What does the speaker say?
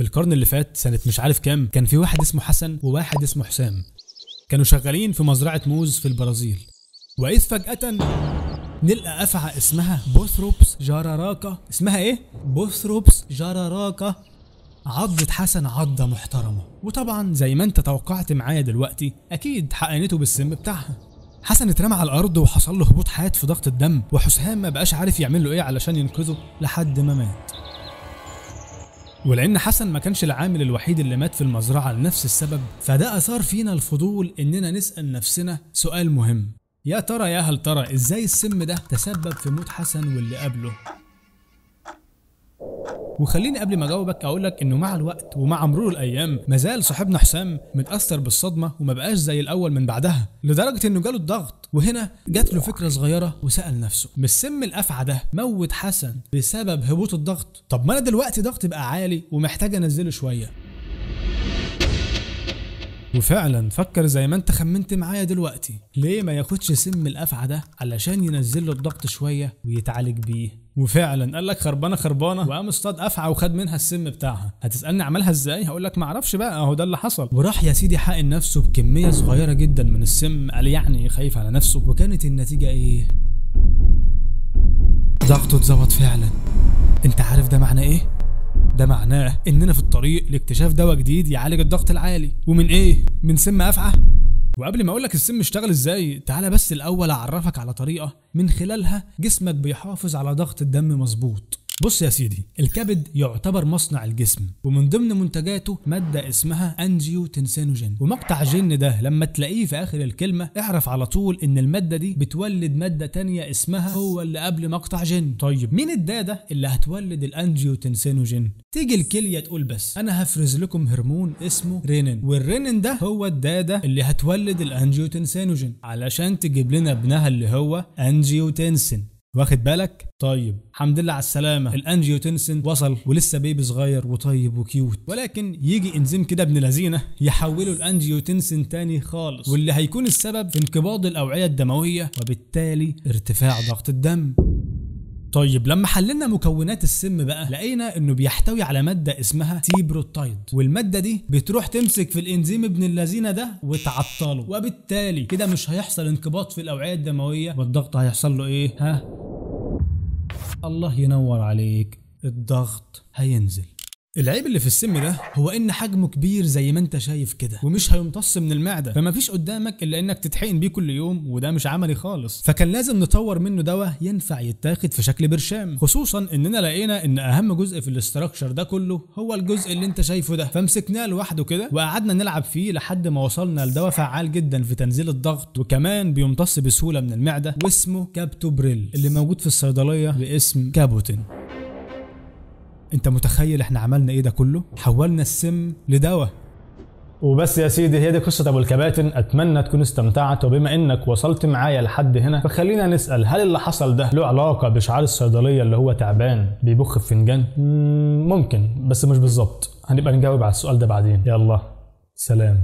في القرن اللي فات سنة مش عارف كام، كان في واحد اسمه حسن وواحد اسمه حسام، كانوا شغالين في مزرعة موز في البرازيل، وإذ فجأة نلقى أفعى اسمها بوثروبس جاراراكا. اسمها إيه؟ بوثروبس جاراراكا. عضت حسن عضة محترمة، وطبعا زي ما انت توقعت معايا دلوقتي أكيد حقنته بالسم بتاعها. حسن اترمى على الأرض وحصل له هبوط حاد في ضغط الدم، وحسام ما بقاش عارف يعمل له إيه علشان ينقذه لحد ما مات. ولأن حسن ما كانش العامل الوحيد اللي مات في المزرعة لنفس السبب، فده أثار فينا الفضول إننا نسأل نفسنا سؤال مهم: يا ترى يا هل ترى إزاي السم ده تسبب في موت حسن واللي قبله؟ وخليني قبل ما اجاوبك اقولك انه مع الوقت ومع مرور الايام مازال صاحبنا حسام متاثر بالصدمه وما بقاش زي الاول من بعدها، لدرجه انه جاله الضغط. وهنا جات له فكره صغيره وسال نفسه: مش سم الافعى ده موت حسن بسبب هبوط الضغط؟ طب ما انا دلوقتي ضغطي بقى عالي ومحتاج انزله شويه. وفعلا فكر زي ما انت خمنت معايا دلوقتي، ليه ما ياخدش سم الافعى ده علشان ينزل له الضغط شويه ويتعالج بيه؟ وفعلا قال لك خربانه وقام اصطاد افعى وخد منها السم بتاعها. هتسالني عملها ازاي؟ هقول لك ما اعرفش بقى، اهو ده اللي حصل. وراح يا سيدي حقن نفسه بكميه صغيره جدا من السم، قال يعني خايف على نفسه. وكانت النتيجه ايه؟ ضغطه اتظبط فعلا. انت عارف ده معناه ايه؟ ده معناه اننا في الطريق لاكتشاف دواء جديد يعالج الضغط العالي. ومن ايه؟ من سم افعى. وقبل ما اقولك السم اشتغل ازاي، تعالى بس الاول اعرفك على طريقه من خلالها جسمك بيحافظ على ضغط الدم مظبوط. بص يا سيدي، الكبد يعتبر مصنع الجسم، ومن ضمن منتجاته ماده اسمها انجيوتنسينوجين. ومقطع جن ده لما تلاقيه في اخر الكلمه اعرف على طول ان الماده دي بتولد ماده تانية اسمها هو اللي قبل مقطع جن. طيب مين الداده اللي هتولد الانجيوتنسينوجين؟ تيجي الكليه تقول بس انا هفرز لكم هرمون اسمه رينين، والرينين ده هو الداده اللي هتولد الانجيوتنسينوجين علشان تجيب لنا ابنها اللي هو انجيوتنسين. واخد بالك؟ طيب الحمد لله على السلامة، الانجيوتنسين وصل ولسه بيبي صغير وطيب وكيوت، ولكن يجي انزيم كده ابن لذينه يحوله الانجيوتنسين تاني خالص، واللي هيكون السبب في انقباض الأوعية الدموية وبالتالي ارتفاع ضغط الدم. طيب لما حللنا مكونات السم بقى لقينا انه بيحتوي على ماده اسمها تيبروتايد، والماده دي بتروح تمسك في الانزيم ابن اللذينه ده وتعطله، وبالتالي كده مش هيحصل انقباض في الاوعيه الدمويه، والضغط هيحصل له ايه؟ الله ينور عليك، الضغط هينزل. العيب اللي في السم ده هو ان حجمه كبير زي ما انت شايف كده، ومش هيمتص من المعده، فما فيش قدامك الا انك تتحقن بيه كل يوم، وده مش عملي خالص. فكان لازم نطور منه دواء ينفع يتاخد في شكل برشام، خصوصا اننا لقينا ان اهم جزء في الاستراكشر ده كله هو الجزء اللي انت شايفه ده، فمسكناه لوحده كده وقعدنا نلعب فيه لحد ما وصلنا لدواء فعال جدا في تنزيل الضغط، وكمان بيمتص بسهوله من المعده، واسمه كابتوبريل اللي موجود في الصيدليه باسم كابوتين. انت متخيل احنا عملنا ايه ده كله؟ حولنا السم لدواء. وبس يا سيدي، هي دي قصة ابو الكباتن. اتمنى تكون استمتعت، وبما انك وصلت معايا لحد هنا فخلينا نسأل: هل اللي حصل ده له علاقة بشعار الصيدلية اللي هو تعبان بيبخ في فنجان؟ ممكن، بس مش بالظبط. هنبقى نجاوب على السؤال ده بعدين. يلا سلام.